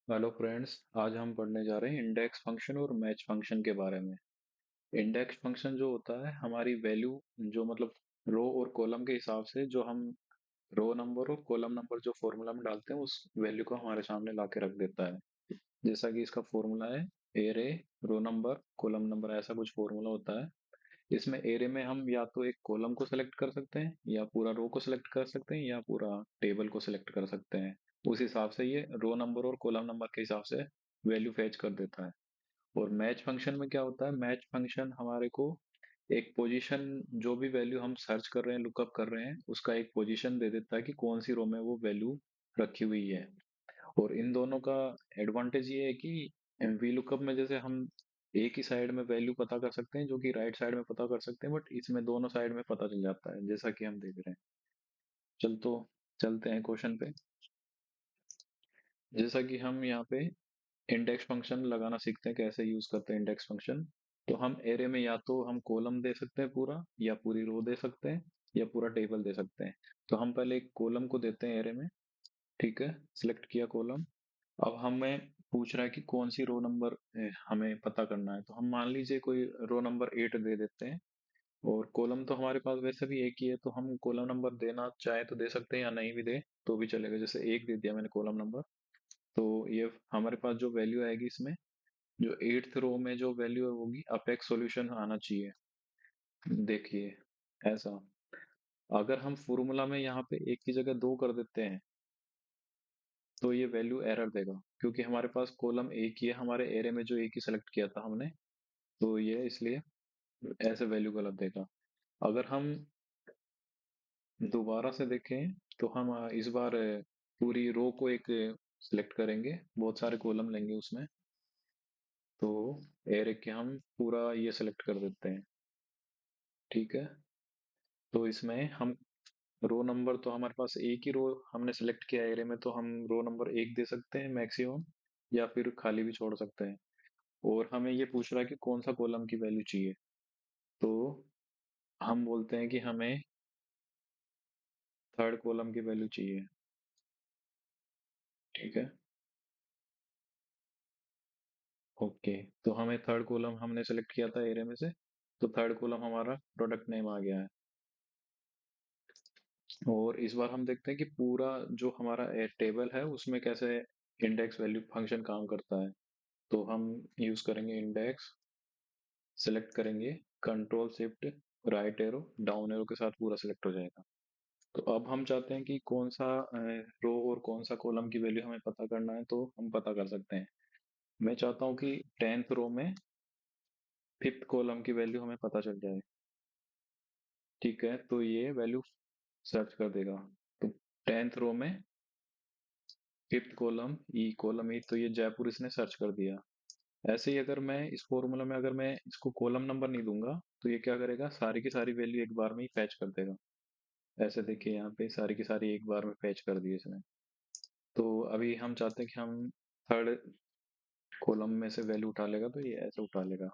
Hello friends, आज हम पढ़ने जा रहे हैं इंडेक्स फंक्शन और मैच फंक्शन के बारे में। इंडेक्स फंक्शन जो होता है हमारी वैल्यू, जो मतलब रो और कॉलम के हिसाब से, जो हम रो नंबर और कॉलम नंबर जो फॉर्मूला में डालते हैं उस वैल्यू को हमारे सामने ला के रख देता है। जैसा कि इसका फॉर्मूला है array row number column number, ऐसा कुछ फॉर्मूला होता है। इसमें एरे में हम या तो एक कॉलम को सिलेक्ट कर सकते हैं, या पूरा रो को सिलेक्ट कर सकते हैं, या पूरा टेबल को सिलेक्ट कर सकते हैं। उस हिसाब से ये रो नंबर और कॉलम नंबर के हिसाब से वैल्यू फैच कर देता है। और मैच फंक्शन में क्या होता है, मैच फंक्शन हमारे को एक पोजीशन, जो भी वैल्यू हम सर्च कर रहे हैं, लुकअप कर रहे हैं, उसका एक पोजीशन दे देता है कि कौन सी रो में वो वैल्यू रखी हुई है। और इन दोनों का एडवांटेज ये है कि वी लुकअप में जैसे हम एक ही साइड में वैल्यू पता कर सकते हैं, जो कि राइट साइड में पता कर सकते हैं, बट इसमें दोनों साइड में पता चल जाता है, जैसा कि हम देख रहे हैं। चल तो चलते हैं क्वेश्चन पे। जैसा कि हम यहाँ पे इंडेक्स फंक्शन लगाना सीखते हैं, कैसे यूज करते हैं इंडेक्स फंक्शन। तो हम एरे में या तो हम कॉलम दे सकते हैं पूरा, या पूरी रो दे सकते हैं, या पूरा टेबल दे सकते हैं। तो हम पहले एक कॉलम को देते हैं एरे में। ठीक है, सिलेक्ट किया कॉलम। अब हमें पूछ रहा है कि कौन सी रो नंबर हमें पता करना है। तो हम मान लीजिए कोई रो नंबर 8 दे देते हैं। और कॉलम तो हमारे पास वैसे भी एक ही है, तो हम कॉलम नंबर देना चाहे तो दे सकते हैं, या नहीं भी दे तो भी चलेगा। जैसे एक दे दिया मैंने कॉलम नंबर, तो ये हमारे पास जो वैल्यू आएगी इसमें, जो एट्थ रो में जो वैल्यू होगी, अपेक्स सॉल्यूशन आना चाहिए। देखिए ऐसा। अगर हम फॉर्मूला में यहाँ पे एक की जगह दो कर देते हैं, तो ये वैल्यू एरर देगा, क्योंकि हमारे पास कॉलम एक ही है हमारे एरे में, जो एक ही सेलेक्ट किया था हमने। तो ये इसलिए ऐसे वैल्यू गलत देगा। अगर हम दोबारा से देखें, तो हम इस बार पूरी रो को एक सिलेक्ट करेंगे, बहुत सारे कॉलम लेंगे उसमें। तो एरे के हम पूरा ये सिलेक्ट कर देते हैं। ठीक है, तो इसमें हम रो नंबर, तो हमारे पास एक ही रो हमने सेलेक्ट किया एरे में, तो हम रो नंबर एक दे सकते हैं मैक्सिमम, या फिर खाली भी छोड़ सकते हैं। और हमें ये पूछ रहा है कि कौन सा कॉलम की वैल्यू चाहिए। तो हम बोलते हैं कि हमें थर्ड कॉलम की वैल्यू चाहिए। ठीक है, ओके। तो हमें थर्ड कॉलम हमने सेलेक्ट किया था एरे में से, तो थर्ड कॉलम हमारा प्रोडक्ट नेम आ गया है। और इस बार हम देखते हैं कि पूरा जो हमारा टेबल है उसमें कैसे इंडेक्स वैल्यू फंक्शन काम करता है। तो हम यूज करेंगे इंडेक्स, सेलेक्ट करेंगे, control shift right arrow down arrow के साथ पूरा सिलेक्ट हो जाएगा। तो अब हम चाहते हैं कि कौन सा रो और कौन सा कॉलम की वैल्यू हमें पता करना है, तो हम पता कर सकते हैं। मैं चाहता हूँ कि टेंथ रो में फिफ्थ कॉलम की वैल्यू हमें पता चल जाए। ठीक है, तो ये वैल्यू सर्च कर देगा। तो टेंथ रो में फिफ्थ कॉलम ई, तो ये जयपुर इसने सर्च कर दिया। ऐसे ही अगर मैं इस फॉर्मूला में, अगर मैं इसको कॉलम नंबर नहीं दूंगा, तो ये क्या करेगा, सारी की सारी वैल्यू एक बार में ही फैच कर देगा। ऐसे देखिए यहाँ पे सारी की सारी एक बार में फैच कर दी इसने। तो अभी हम चाहते हैं कि हम थर्ड कॉलम में से वैल्यू उठा लेगा, तो ये ऐसे उठा लेगा।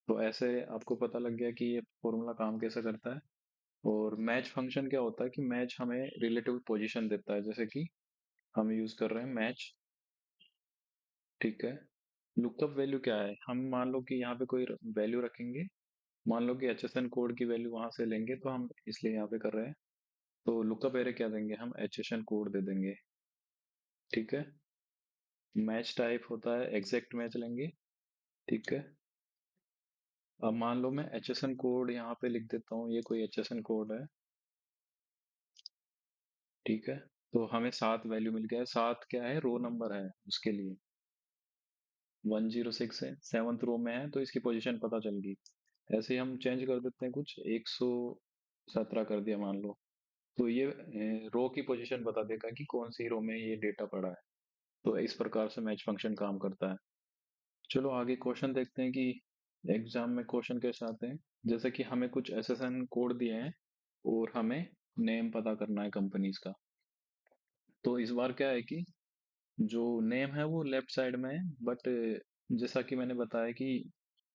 तो ऐसे आपको पता लग गया कि ये फॉर्मूला काम कैसे करता है। और मैच फंक्शन क्या होता है कि मैच हमें रिलेटिव पोजीशन देता है, जैसे कि हम यूज कर रहे हैं मैच। ठीक है, लुकअप वैल्यू क्या है, हम मान लो कि यहाँ पे कोई वैल्यू रखेंगे। मान लो कि एचएसएन कोड की वैल्यू वहां से लेंगे, तो हम इसलिए यहाँ पे कर रहे हैं। तो लुकअप एरे क्या देंगे, हम एचएसएन कोड दे देंगे। ठीक है, मैच टाइप होता है एग्जैक्ट मैच लेंगे। ठीक है, अब मान लो मैं एचएसएन कोड यहाँ पे लिख देता हूँ, ये कोई एचएसएन कोड है। ठीक है, तो हमें 7 वैल्यू मिल गया है। 7 क्या है, रो नंबर है उसके लिए। 106 है, सेवंथ रो में है, तो इसकी पोजीशन पता चल गई। ऐसे ही हम चेंज कर देते हैं, कुछ 117 कर दिया मान लो। तो ये रो की पोजीशन बता देगा कि कौन सी रो में ये डेटा पड़ा है। तो इस प्रकार से मैच फंक्शन काम करता है। चलो आगे क्वेश्चन देखते हैं कि एग्जाम में क्वेश्चन कैसे आते हैं। जैसे कि हमें कुछ एसएसएन कोड दिए हैं, और हमें नेम पता करना है कंपनीज का। तो इस बार क्या है कि जो नेम है वो लेफ्ट साइड में है, बट जैसा कि मैंने बताया कि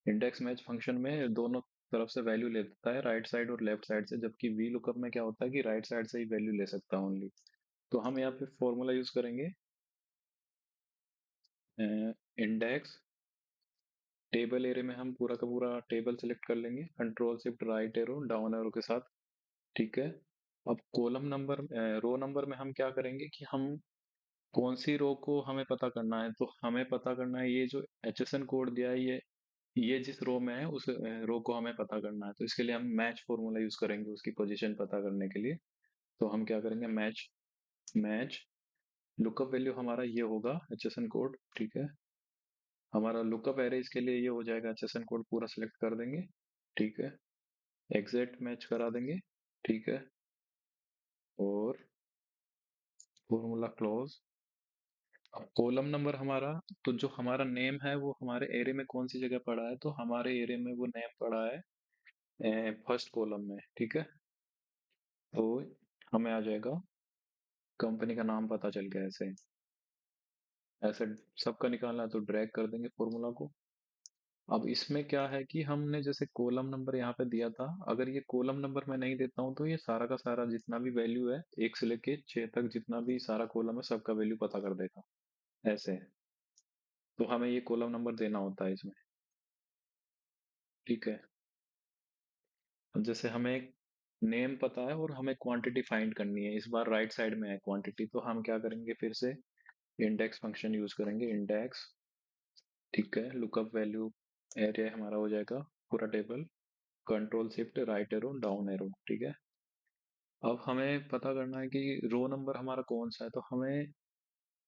इंडेक्स मैच फंक्शन में दोनों तरफ से वैल्यू ले लेता है, राइट साइड और लेफ्ट साइड से। जबकि वी लुकअप में क्या होता है कि राइट साइड से ही वैल्यू ले सकता है ओनली। तो हम यहाँ पे फॉर्मूला यूज करेंगे इंडेक्स टेबल एरे में हम पूरा का पूरा टेबल सेलेक्ट कर लेंगे, control shift right arrow down arrow के साथ। ठीक है। अब कॉलम नंबर, रो नंबर में हम क्या करेंगे कि हम कौन सी रो को हमें पता करना है, तो हमें पता करना है ये जो HSN कोड दिया है, ये जिस रो में है उस रो को हमें पता करना है। तो इसके लिए हम मैच फॉर्मूला यूज करेंगे उसकी पोजीशन पता करने के लिए। तो हम क्या करेंगे, मैच मैच लुकअप वैल्यू हमारा ये होगा HSN कोड। ठीक है। हमारा लुकअप एरेज के लिए ये हो जाएगा, HSN कोड पूरा सेलेक्ट कर देंगे। ठीक है। एग्जैक्ट मैच करा देंगे। ठीक है। और फॉर्मूला क्लोज। अब कॉलम नंबर हमारा, तो जो हमारा नेम है वो हमारे एरे में कौन सी जगह पड़ा है, तो हमारे एरे में वो नेम पड़ा है फर्स्ट कॉलम में। ठीक है। तो हमें आ जाएगा, कंपनी का नाम पता चल गया। ऐसे ऐसे सबका निकालना है तो ड्रैग कर देंगे फॉर्मूला को। अब इसमें क्या है कि हमने जैसे कॉलम नंबर यहाँ पे दिया था, अगर ये कॉलम नंबर मैं नहीं देता हूँ तो ये सारा का सारा जितना भी वैल्यू है 1 से लेके 6 तक जितना भी सारा कॉलम है सबका वैल्यू पता कर देगा। ऐसे तो हमें ये कॉलम नंबर देना होता है इसमें। ठीक है। अब जैसे हमें नेम पता है और हमें क्वांटिटी फाइंड करनी है, इस बार राइट साइड में है क्वांटिटी, तो हम क्या करेंगे, फिर से इंडेक्स फंक्शन यूज करेंगे, इंडेक्स। ठीक है। लुकअप वैल्यू एरिया हमारा हो जाएगा पूरा table, control shift right arrow down arrow. ठीक है। अब हमें पता करना है कि रो नंबर हमारा कौन सा है, तो हमें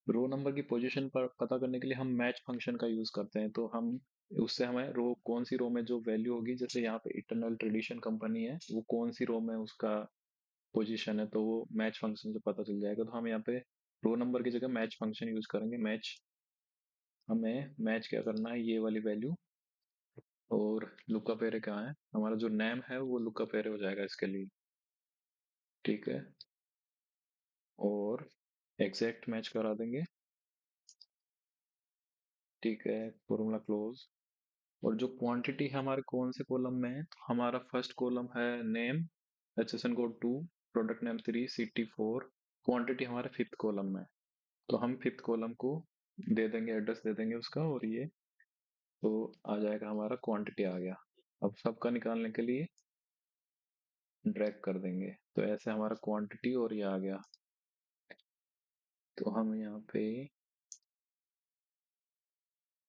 रो नंबर की पोजीशन पर पता करने के लिए हम मैच फंक्शन का यूज करते हैं। तो हम उससे हमें रो कौन सी रो में जो वैल्यू होगी, जैसे यहाँ पे इटरनल ट्रेडिशन कंपनी है, वो कौन सी रो में उसका पोजीशन है, तो वो मैच फंक्शन से पता चल जाएगा। तो हम यहाँ पे रो नंबर की जगह मैच फंक्शन यूज करेंगे। मैच, हमें मैच क्या करना है, ये वाली वैल्यू। और लुकअप एरे क्या है, हमारा जो नेम है वो लुकअप एरे हो जाएगा इसके लिए। ठीक है। और एग्जैक्ट मैच करा देंगे। ठीक है। Formula close. और जो क्वांटिटी है हमारे कौन से कॉलम में है, तो हमारा फर्स्ट कॉलम है name, HSN code 2, product name 3, city 4। Quantity हमारे फिफ्थ कॉलम में है, तो हम फिफ्थ कॉलम को दे देंगे, एड्रेस दे देंगे उसका, और ये तो आ जाएगा, हमारा क्वांटिटी आ गया। अब सबका निकालने के लिए ड्रैग कर देंगे, तो ऐसे हमारा क्वांटिटी और ये आ गया। तो हम यहाँ पे,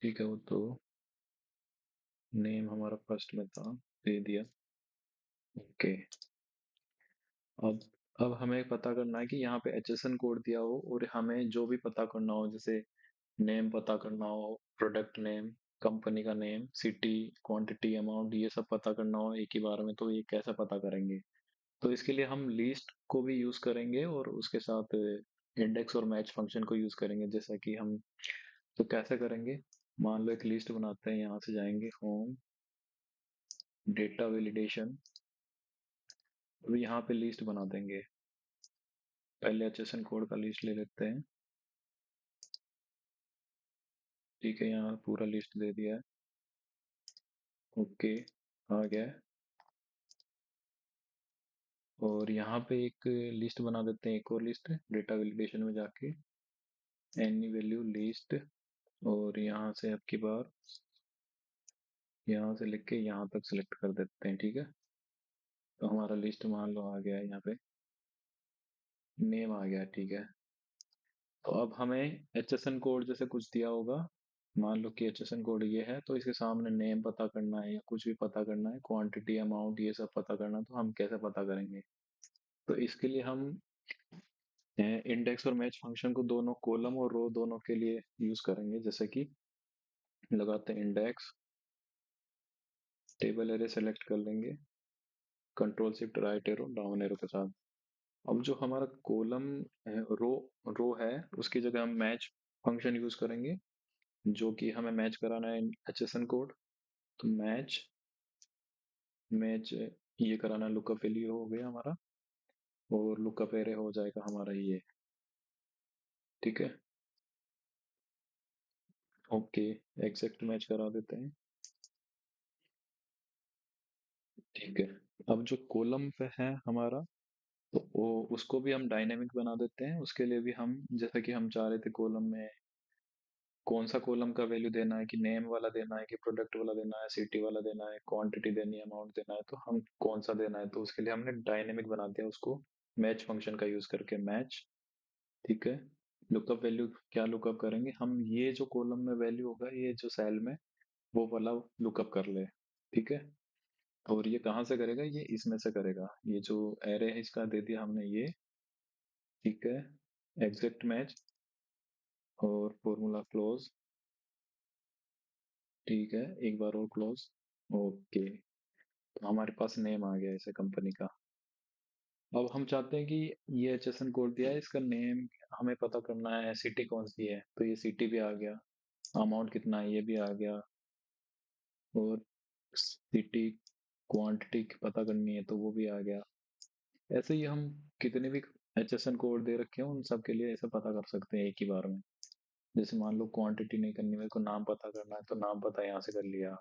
ठीक है, वो तो नेम हमारा फर्स्ट में था, दे दिया। ओके। अब अब हमें पता करना है कि यहाँ पे HSN कोड दिया हो और हमें जो भी पता करना हो, जैसे नेम पता करना हो, प्रोडक्ट नेम, कंपनी का नेम, सिटी, क्वांटिटी, अमाउंट, ये सब पता करना हो एक ही बार में, तो ये कैसे पता करेंगे। तो इसके लिए हम लिस्ट को भी यूज करेंगे और उसके साथ इंडेक्स और मैच फंक्शन को यूज करेंगे। जैसा कि हम, तो कैसे करेंगे, मान लो एक लिस्ट बनाते हैं, यहाँ से जाएंगे होम, डेटा वैलिडेशन, अब यहाँ पे लिस्ट बना देंगे। पहले HSN कोड का लिस्ट ले लेते हैं। ठीक है, यहाँ पूरा लिस्ट दे दिया है। ओके, आ गया है। और यहाँ पे एक लिस्ट बना देते हैं, एक और लिस्ट डेटा वैलिडेशन में जाके, एनी वैल्यू लिस्ट, और यहाँ से अब की बार यहाँ से लिख के यहाँ तक सिलेक्ट कर देते हैं। ठीक है। तो हमारा लिस्ट मान लो आ गया है, यहाँ पे नेम आ गया है। ठीक है। तो अब हमें HSN कोड जैसे कुछ दिया होगा, मान लो कि HSN कोड ये है, तो इसके सामने नेम पता करना है या कुछ भी पता करना है, क्वांटिटी, अमाउंट, ये सब पता करना है, तो हम कैसे पता करेंगे। तो इसके लिए हम इंडेक्स और मैच फंक्शन को दोनों कॉलम और रो दोनों के लिए यूज करेंगे। जैसे कि लगाते हैं इंडेक्स, टेबल एरे सेलेक्ट कर लेंगे, control shift right arrow down arrow के साथ। अब जो हमारा कॉलम रो रो है, उसकी जगह हम मैच फंक्शन यूज करेंगे, जो कि हमें मैच कराना है HSN कोड। तो मैच मैच ये कराना, लुकअप वैल्यू हो गया हमारा, और लुकअप एरे हो जाएगा हमारा ये। ठीक है। ओके, एग्जैक्ट मैच करा देते हैं। ठीक है। अब जो कॉलम पे है हमारा, तो वो उसको भी हम डायनेमिक बना देते हैं। उसके लिए भी हम, जैसे कि हम चाह रहे थे कॉलम में कौन सा कॉलम का वैल्यू देना है, कि नेम वाला देना है, कि प्रोडक्ट वाला देना है, सिटी वाला देना है, क्वांटिटी देनी है, अमाउंट देना है, तो हम कौन सा देना है, तो उसके लिए हमने डायनेमिक बना दिया उसको, मैच फंक्शन का यूज करके मैच। ठीक है। लुकअप वैल्यू क्या लुकअप करेंगे हम, ये जो कॉलम में वैल्यू होगा, ये जो सेल में, वो वाला लुकअप कर ले। ठीक है। और ये कहाँ से करेगा, ये इसमें से करेगा, ये जो एरे है इसका दे दिया हमने ये। ठीक है। एग्जैक्ट मैच और फॉर्मूला क्लोज। ठीक है, एक बार और क्लोज। ओके। तो हमारे पास नेम आ गया ऐसे कंपनी का। अब हम चाहते हैं कि ये एचएसएन कोड दिया है, इसका नेम हमें पता करना है, सिटी कौन सी है, तो ये सिटी भी आ गया। अमाउंट कितना है ये भी आ गया। और सिटी क्वांटिटी पता करनी है तो वो भी आ गया। ऐसे ही हम कितने भी एचएसएन कोड दे रखे हैं उन सब के लिए ऐसे पता कर सकते हैं एक ही बार में। जैसे मान लो क्वांटिटी नहीं करनी, मेरे को नाम पता करना है तो नाम पता यहाँ से कर लिया।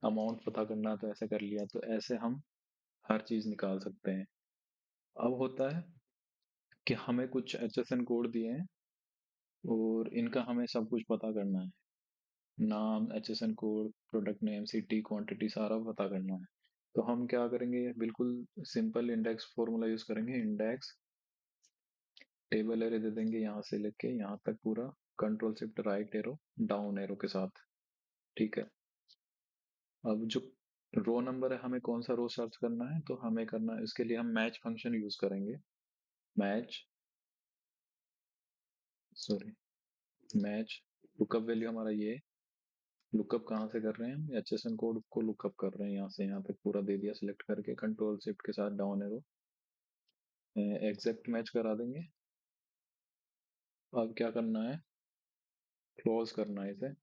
अमाउंट पता करना है तो ऐसे कर लिया, तो ऐसे हम हर चीज निकाल सकते हैं। अब होता है कि हमें कुछ एचएसएन कोड दिए हैं और इनका हमें सब कुछ पता करना है। नाम, HSN code, product name, city, quantity सारा पता करना है। तो हम क्या करेंगे, बिल्कुल सिंपल इंडेक्स फॉर्मूला यूज करेंगे। इंडेक्स टेबल एरे दे देंगे यहाँ से लेके यहाँ तक पूरा, control shift right arrow down arrow के साथ। ठीक है। अब जो रो नंबर है, हमें कौन सा रो सर्च करना है, तो हमें करना है इसके लिए हम मैच फंक्शन यूज करेंगे। Match, sorry, match lookup value हमारा ये। लुकअप कहाँ से कर रहे हैं हम, एचएसएन कोड को लुकअप कर रहे हैं, यहाँ से यहाँ तक पूरा दे दिया सिलेक्ट करके, कंट्रोल शिफ्ट के साथ डाउन एरो एग्जैक्ट मैच करा देंगे। अब क्या करना है, क्लोज करना है इसे।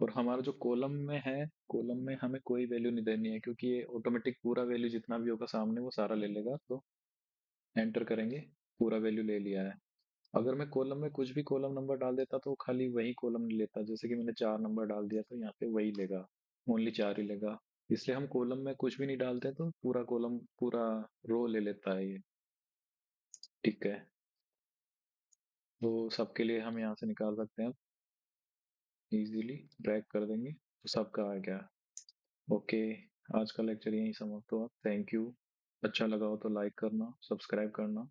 और हमारा जो कॉलम में है, कॉलम में हमें कोई वैल्यू नहीं देनी है, क्योंकि ये ऑटोमेटिक पूरा वैल्यू जितना भी होगा सामने वो सारा ले लेगा। तो एंटर करेंगे, पूरा वैल्यू ले लिया है। अगर मैं कॉलम में कुछ भी कॉलम नंबर डाल देता तो वो खाली वही कॉलम लेता, जैसे कि मैंने 4 नंबर डाल दिया तो यहाँ पे वही लेगा, ओनली 4 ही लेगा। इसलिए हम कॉलम में कुछ भी नहीं डालते तो पूरा कॉलम, पूरा रो ले लेता है ये। ठीक है। तो सबके लिए हम यहाँ से निकाल सकते हैं, इजीली ड्रैग कर देंगे तो सबका आ गया। ओके। आज का लेक्चर यहीं समाप्त हुआ। Thank you. अच्छा लगा हो तो लाइक करना, सब्सक्राइब करना।